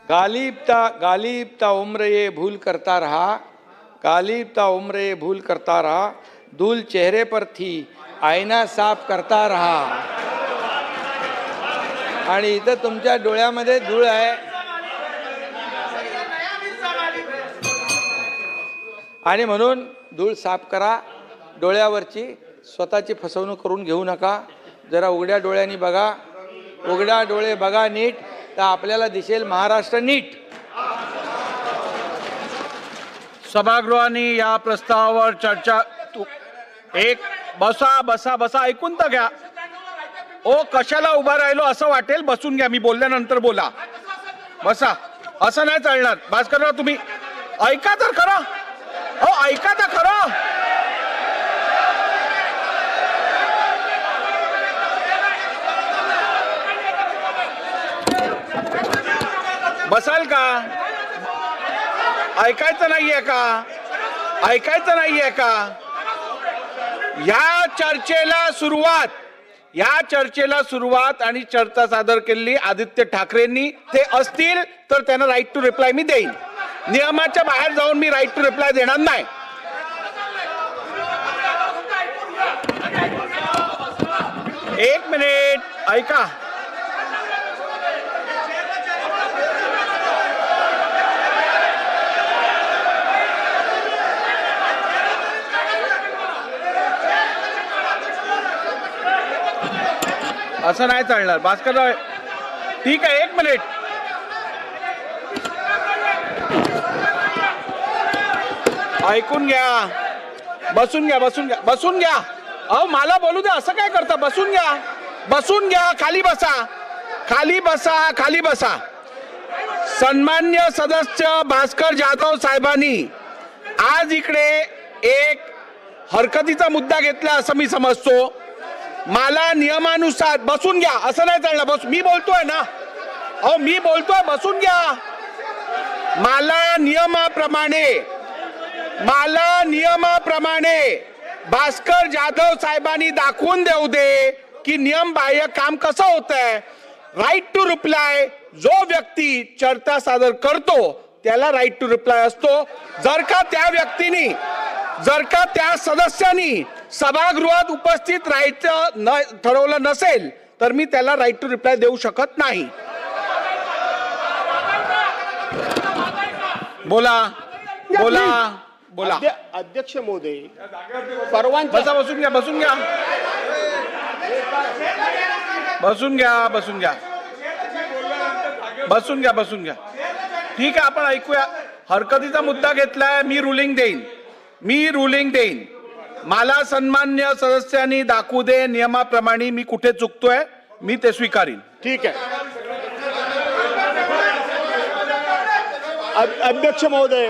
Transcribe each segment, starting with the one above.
गालिबता उम्र ये भूल करता रहा, गालिबता उम्र ये भूल करता रहा, धूल चेहरे पर थी आईना साफ करता रहा. आणि इथं तुमच्या डोळ्यामध्ये धूळ आहे आणि म्हणून धूळ साफ करा. डोळ्यावरची स्वतःची फसवणूक करून घेऊ नका. जरा उघड्या डोळ्यांनी बघा, उघड्या डोळे बघा नीट, तर आपल्याला दिसेल महाराष्ट्र नीट. सभागृहाने या प्रस्तावावर चर्चा एक बसा बसा बसा ऐकून तर घ्या. ओ कशाला उभा राहिलो असं वाटेल, बसून घ्या. मी बोलल्यानंतर बोला. बसा. असं नाही चालणार. भास्करराव तुम्ही ऐका तर खरं. हो ऐका तर खरं. बसाल का? ऐकायचं नाहीये का? ऐकायचं नाहीये का? या चर्चेला सुरुवात आणि चर्चा सादर केलेली आदित्य ठाकरेंनी. ते असतील तर त्यांना राईट टू रिप्लाय मी देईन. नियमाच्या बाहेर जाऊन मी राईट टू रिप्लाय देणार नाही. एक मिनिट ऐका. असं नाही चालणार. भास्करराव ठीक आहे. एक मिनिट. ऐकून घ्या. बसून घ्या. बसून घ्या. बसून घ्या. अहो मला बोलू द्या. असं काय करता? बसून घ्या. बसून घ्या. खाली बसा. खाली बसा. खाली बसा. सन्मान्य सदस्य भास्कर जाधव साहेबांनी आज इकडे एक हरकतीचा मुद्दा घेतला असं मी समजतो. मला नियमानुसार बसून घ्या. असं नाही चालणार. बस मी बोलतोय ना. अहो मी बोलतोय. बसून घ्या. मला नियमाप्रमाणे भास्कर जाधव साहेबांनी दाखवून देऊ दे की नियम बाह्य काम कसं होत आहे. राईट टू रिप्लाय जो व्यक्ती चर्चा सादर करतो त्याला राईट टू रिप्लाय असतो. जर का त्या सदस्यांनी सभागृहात उपस्थित राहायचं ठरवलं नसेल तर मी त्याला राईट टू रिप्लाय देऊ शकत नाही. बोला बोला बोला. अध्यक्ष महोदय परवानगी. बसून घ्या. बसून घ्या. बसून घ्या. बसून घ्या. बसून घ्या. बसून घ्या. ठीक आहे. आपण ऐकूया. हरकतीचा मुद्दा घेतलाय. मी रुलिंग देईन. मला सन्मान्य सदस्यांनी दाखवू दे नियमाप्रमाणे मी कुठे चुकतोय. मी ते स्वीकारीन. ठीक आहे. अध्यक्ष महोदय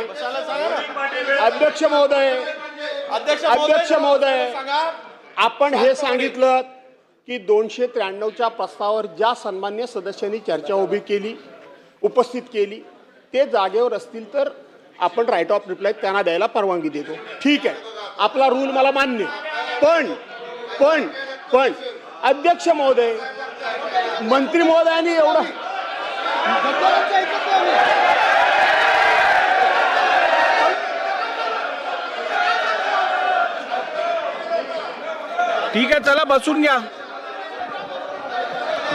आपण हे सांगितलं की 293च्या प्रस्तावावर ज्या सन्मान्य सदस्यांनी चर्चा उपस्थित केली ते जागेवर असतील तर आपण राईट ऑफ रिप्लाय त्यांना द्यायला परवानगी देतो. ठीक आहे. आपला रूल मला मान्य. पण अध्यक्ष महोदय मंत्री महोदयांनी एवढं ठीक आहे. चला बसून घ्या.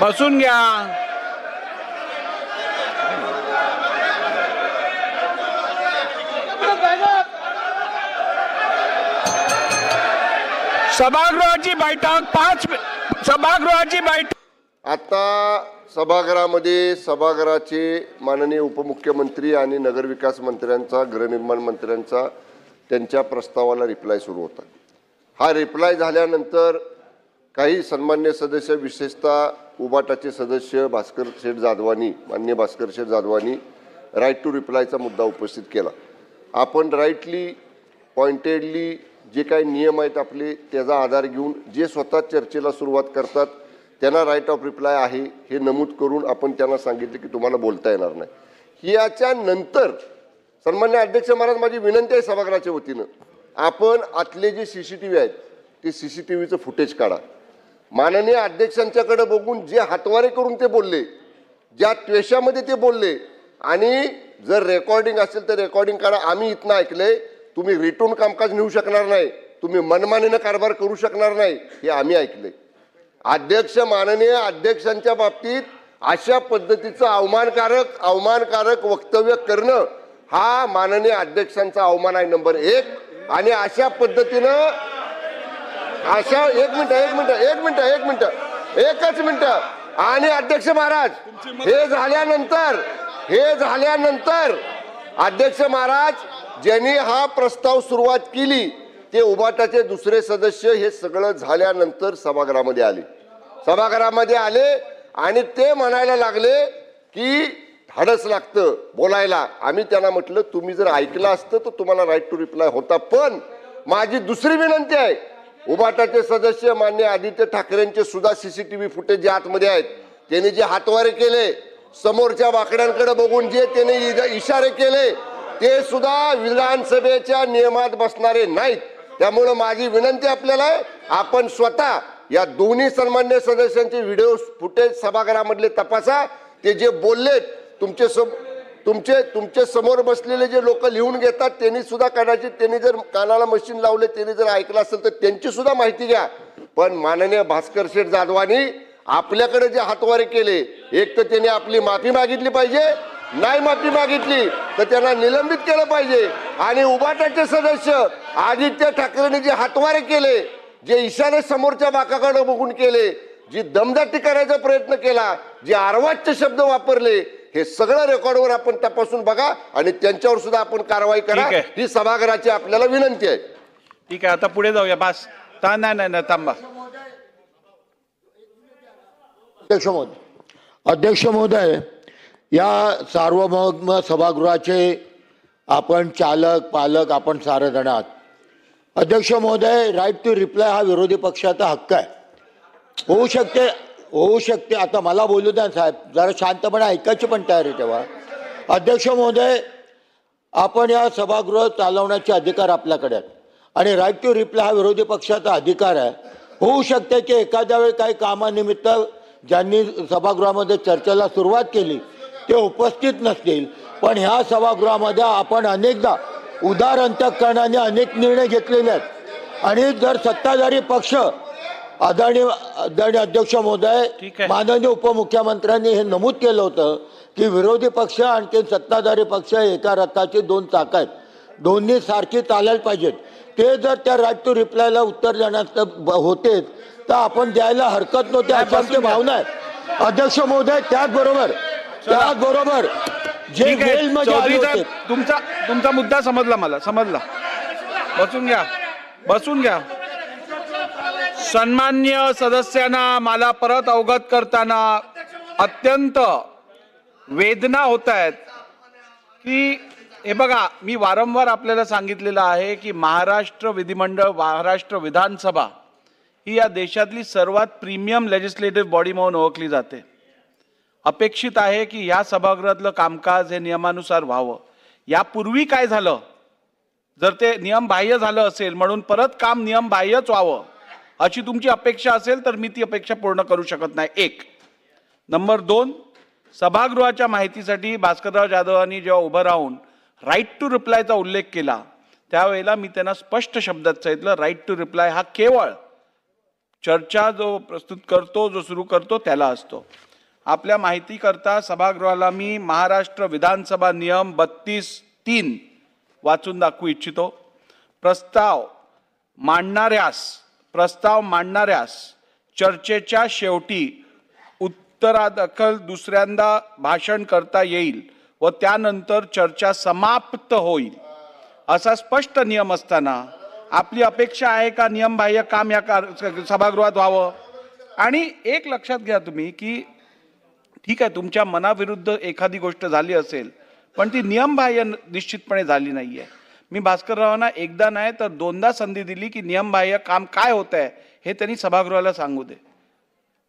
बसून घ्या. सभागृहाची बैठक आता सभागृहामध्ये सभागृहाचे माननीय उपमुख्यमंत्री आणि नगरविकास मंत्र्यांचा गृहनिर्माण मंत्र्यांचा त्यांच्या प्रस्तावाला रिप्लाय सुरू होता. हा रिप्लाय झाल्यानंतर काही सन्मान्य सदस्य विशेषतः उबाटाचे सदस्य माननीय भास्कर शेठ जाधवांनी राईट टू रिप्लायचा मुद्दा उपस्थित केला. आपण राईटली पॉइंटेडली जे काही नियम आहेत आपले त्याचा आधार घेऊन जे स्वतः चर्चेला सुरुवात करतात त्यांना राईट ऑफ रिप्लाय आहे हे नमूद करून आपण त्यांना सांगितले की तुम्हाला बोलता येणार नाही. याच्या नंतर सन्मान्य अध्यक्ष महाराज माझी विनंती आहे सभागृहाच्या वतीनं आपण आतले जे CCTV आहेत ते CCTVचं फुटेज काढा. माननीय अध्यक्षांच्याकडे बघून जे हातवारे करून ते बोलले, ज्या त्वेषामध्ये ते बोलले आणि जर रेकॉर्डिंग असेल तर रेकॉर्डिंग करा. आम्ही इथनं ऐकलंय तुम्ही रिटून कामकाज नेऊ शकणार नाही, तुम्ही मनमानीनं कारभार करू शकणार नाही, हे आम्ही ऐकलंय. अध्यक्ष माननीय अध्यक्षांच्या बाबतीत अशा पद्धतीचं अवमानकारक वक्तव्य करणं हा माननीय अध्यक्षांचा अवमान आहे नंबर 1. आणि अशा पद्धतीनं एकच मिनिट आणि अध्यक्ष महाराज हे झाल्यानंतर अध्यक्ष महाराज ज्यांनी हा प्रस्ताव सुरुवात केली ते उबाटाचे दुसरे सदस्य हे सगळं झाल्यानंतर सभागृहामध्ये आले आणि ते म्हणायला लागले की धाडस लागतं बोलायला. आम्ही त्यांना म्हटलं तुम्ही जर ऐकलं असतं तर तुम्हाला राईट टू रिप्लाय होता. पण माझी दुसरी विनंती आहे, उबाटाचे सदस्य माननीय आदित्य ठाकरेंचे सुद्धा सीसीटीव्ही फुटेज जे आतमध्ये आहेत, त्यांनी जे हातवारे केले, समोरच्या वाकड्यांकडे बघून जे त्यांनी इशारे केले, ते सुद्धा विधानसभेच्या नियमात बसणारे नाहीत. त्यामुळे माझी विनंती आपल्याला आहे, आपण स्वतः या दोन्ही सन्मान्य सदस्यांचे व्हिडिओ फुटेज सभागृहामधले तपासा. ते जे बोललेत तुमचे समोर बसलेले जे लोक लिहून घेतात त्यांनी सुद्धा कदाचित त्यांनी जर कानाला मशीन लावले त्यांनी जर ऐकलं असेल तर त्यांची सुद्धा माहिती घ्या. पण माननीय भास्कर शेठ जाधवांनी आपल्याकडे जे हातवारे केले, एक तर त्यांनी आपली माफी मागितली पाहिजे, नाही माफी मागितली तर त्यांना निलंबित केलं पाहिजे. आणि उबाटाचे सदस्य आदित्य ठाकरेंनी जे हातवारे केले, जे इशारे समोरच्या बाकाकडे बघून केले, जी दमदाटी करायचा प्रयत्न केला, जे अर्वाच्य शब्द वापरले, हे सगळं रेकॉर्डवर आपण तपासून बघा आणि त्यांच्यावर सुद्धा आपण कारवाई करा, ही सभागृहाची आपल्याला विनंती आहे. ठीक आहे, आता पुढे जाऊया. बस नाही थांबा. अध्यक्ष महोदय, या सार्वभौम सभागृहाचे आपण चालक पालक आपण सारे जण आहात. अध्यक्ष महोदय, राईट टू रिप्लाय हा विरोधी पक्षाचा हक्क आहे. होऊ शकते. आता मला बोलू द्या साहेब, जरा शांतपणे ऐकायची पण तयारी ठेवा. अध्यक्ष महोदय, आपण या सभागृह चालवण्याचे अधिकार आपल्याकडे आहेत आणि राईट टू रिप्लाय हा विरोधी पक्षाचा अधिकार आहे. होऊ शकते की एखाद्या वेळी काही कामानिमित्त ज्यांनी सभागृहामध्ये चर्चेला सुरुवात केली ते उपस्थित नसतील, पण ह्या सभागृहामध्ये आपण अनेकदा उदार अंतःकरणाने अनेक निर्णय घेतलेले आहेत. आणि जर सत्ताधारी पक्ष आदरणीय अध्यक्ष महोदय, माननीय उपमुख्यमंत्र्यांनी हे नमूद केलं होतं की विरोधी पक्ष आणखी सत्ताधारी पक्ष एका रथाची 2 चाकं आहेत, दोन्ही सारखी चालायला पाहिजेत. ते जर त्या राईट टू रिप्लायला उत्तर देण्यात होते तर आपण द्यायला हरकत नव्हती, अशी आमची भावना आहे. अध्यक्ष महोदय, त्याचबरोबर जे जेलमध्ये आले होते, तुमचा मुद्दा समजला, मला समजला. बसून घ्या. सन्मान्य सदस्यांना मला परत अवगत करताना अत्यंत वेदना होत आहेत की हे बघा, मी वारंवार आपल्याला सांगितलेलं आहे की महाराष्ट्र विधिमंडळ, महाराष्ट्र विधानसभा ही या देशातली सर्वात प्रीमियम लेजिस्लेटिव्ह बॉडी म्हणून ओळखली जाते. अपेक्षित आहे की या सभागृहातलं कामकाज हे नियमानुसार व्हावं. यापूर्वी काय झालं, जर ते नियमबाह्य झालं असेल म्हणून परत काम नियमबाह्यच व्हावं अशी तुमची अपेक्षा असेल तर मी ती अपेक्षा पूर्ण करू शकत नाही. 1 नंबर 2, सभागृहाच्या माहितीसाठी भास्करराव जाधवांनी जेव्हा उभं राहून राईट टू रिप्लायचा उल्लेख केला त्यावेळेला मी त्यांना स्पष्ट शब्दात सांगितलं, राईट टू रिप्लाय हा केवळ चर्चा जो प्रस्तुत करतो, जो सुरू करतो त्याला असतो. आपल्या माहिती करता सभागृहाला मी महाराष्ट्र विधानसभा नियम 32(3) वाचून दाखवू इच्छितो. प्रस्ताव मांडणाऱ्यास चर्चेच्या शेवटी उत्तरादाखल दुसऱ्यांदा भाषण करता येईल व त्यानंतर चर्चा समाप्त होईल असा स्पष्ट नियम असताना आपली अपेक्षा आहे का नियमबाह्य काम या सभागृहात व्हावं. आणि एक लक्षात घ्या तुम्ही की ठीक आहे, तुमच्या मनाविरुद्ध एखादी गोष्ट झाली असेल पण ती नियमबाह्य निश्चितपणे झाली नाहीये. मी भास्कररावांना एकदा नाही तर 2दा संधी दिली की नियमबाह्य काम काय होत आहे हे त्यांनी सभागृहाला सांगू दे.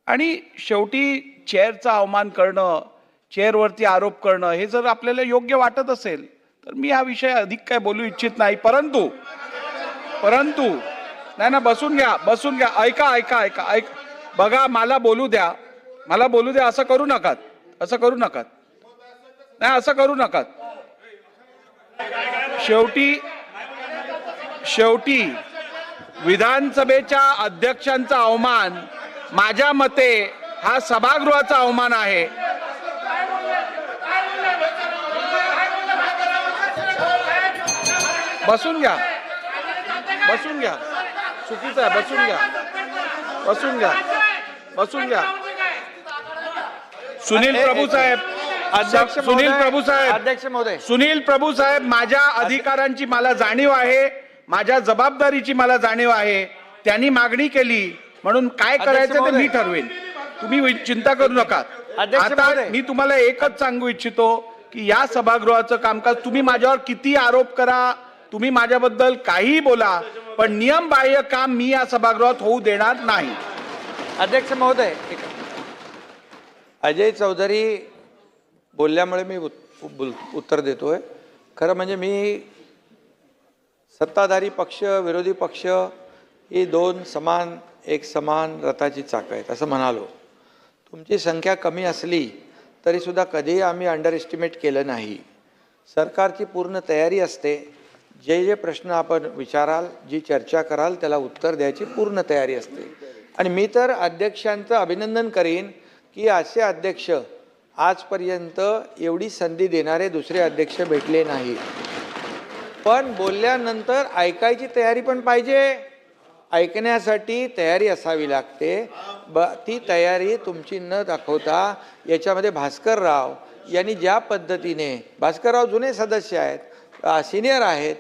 आणि शेवटी चेअरचा अवमान करणं, चेअरवरती आरोप करणं हे जर आपल्याला योग्य वाटत असेल तर मी हा विषय अधिक काय बोलू इच्छित नाही. परंतु नाही, बसून घ्या. ऐका. बघा, मला बोलू द्या. असं करू नका. नाही असं करू नका. शेवटी विधानसभेच्या अध्यक्षांचा अवमान माझ्या मते हा सभागृहाचा अवमान आहे. बसून घ्या, बसून घ्या. चुकीचं आहे. बसून घ्या, बसून घ्या, बसून घ्या. सुनील प्रभू साहेब, अध्यक्ष सुनील प्रभू साहेब, अध्यक्ष महोदय, सुनील प्रभू साहेब, माझ्या अधिकारांची मला जाणीव आहे, माझ्या जबाबदारीची मला जाणीव आहे. त्यांनी मागणी केली म्हणून काय करायचं ते मी ठरवेन. तुम्ही चिंता करू नका. आता मी तुम्हाला एकच सांगू इच्छितो की या सभागृहाचं कामकाज तुम्ही माझ्यावर किती आरोप करा, तुम्ही माझ्याबद्दल काहीही बोला, पण नियमबाह्य काम मी या सभागृहात होऊ देणार नाही. अध्यक्ष महोदय, अजय चौधरी बोलल्यामुळे मी उत्तर देतोय. खरं म्हणजे मी सत्ताधारी पक्ष विरोधी पक्ष ही दोन समान एक समान रथाची चाकं आहेत असं म्हणालो. तुमची संख्या कमी असली तरीसुद्धा कधीही आम्ही अंडर एस्टिमेट केलं नाही. सरकारची पूर्ण तयारी असते. जे जे प्रश्न आपण विचाराल, जी चर्चा कराल त्याला उत्तर द्यायची पूर्ण तयारी असते. आणि मी तर अध्यक्षांचं अभिनंदन करीन की असे अध्यक्ष आजपर्यंत एवढी संधी देणारे दुसरे अध्यक्ष भेटले नाही. पण बोलल्यानंतर ऐकायची तयारी पण पाहिजे. ऐकण्यासाठी तयारी असावी लागते. ती तयारी तुमची न दाखवता याच्यामध्ये भास्करराव यांनी ज्या पद्धतीने, भास्करराव जुने सदस्य आहेत, सिनियर आहेत,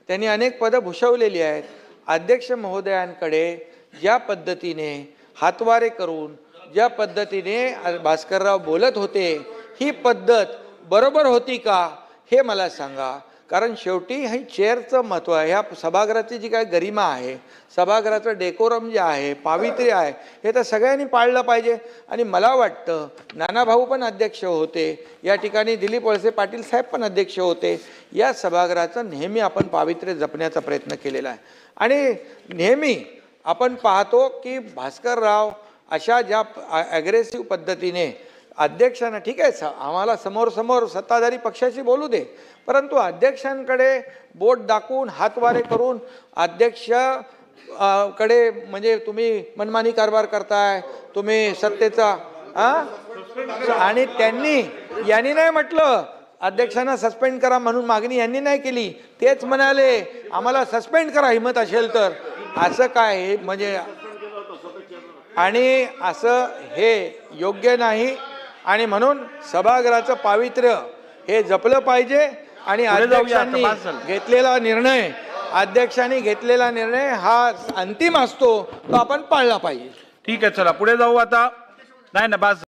त्यांनी अनेक पदं भूषवलेली आहेत. अध्यक्ष महोदयांकडे ज्या पद्धतीने हातवारे करून ज्या पद्धतीने भास्करराव बोलत होते, ही पद्धत बरोबर होती का हे मला सांगा. कारण शेवटी ही चेअरचं महत्त्व आहे. ह्या सभागृहाची जी काही गरिमा आहे, सभागृहाचं डेकोरम जे आहे, पावित्र्य आहे, हे तर सगळ्यांनी पाळलं पाहिजे. आणि मला वाटतं नानाभाऊ पण अध्यक्ष होते या ठिकाणी, दिलीप वळसे पाटील साहेब पण अध्यक्ष होते. या सभागृहाचं नेहमी आपण पावित्र्य जपण्याचा प्रयत्न केलेला आहे. आणि नेहमी आपण पाहतो की भास्करराव अशा ज्या ॲग्रेसिव्ह पद्धतीने अध्यक्षांना, ठीक आहे आम्हाला समोर सत्ताधारी पक्षाशी बोलू दे, परंतु अध्यक्षांकडे बोट दाखवून हातवारे करून अध्यक्ष कडे म्हणजे तुम्ही मनमानी कारभार करताय, तुम्ही सत्तेचा आणि यांनी नाही म्हटलं अध्यक्षांना सस्पेंड करा म्हणून मागणी यांनी नाही केली. तेच म्हणाले आम्हाला सस्पेंड करा हिम्मत असेल तर. असं काय म्हणजे, आणि असं हे योग्य नाही. आणि म्हणून सभागृहाचं पावित्र्य हे जपलं पाहिजे. आणि अध्यक्षांनी घेतलेला निर्णय हा अंतिम असतो, तो आपण पाळला पाहिजे. ठीक आहे, चला पुढे जाऊ आता. नाही ना, बस.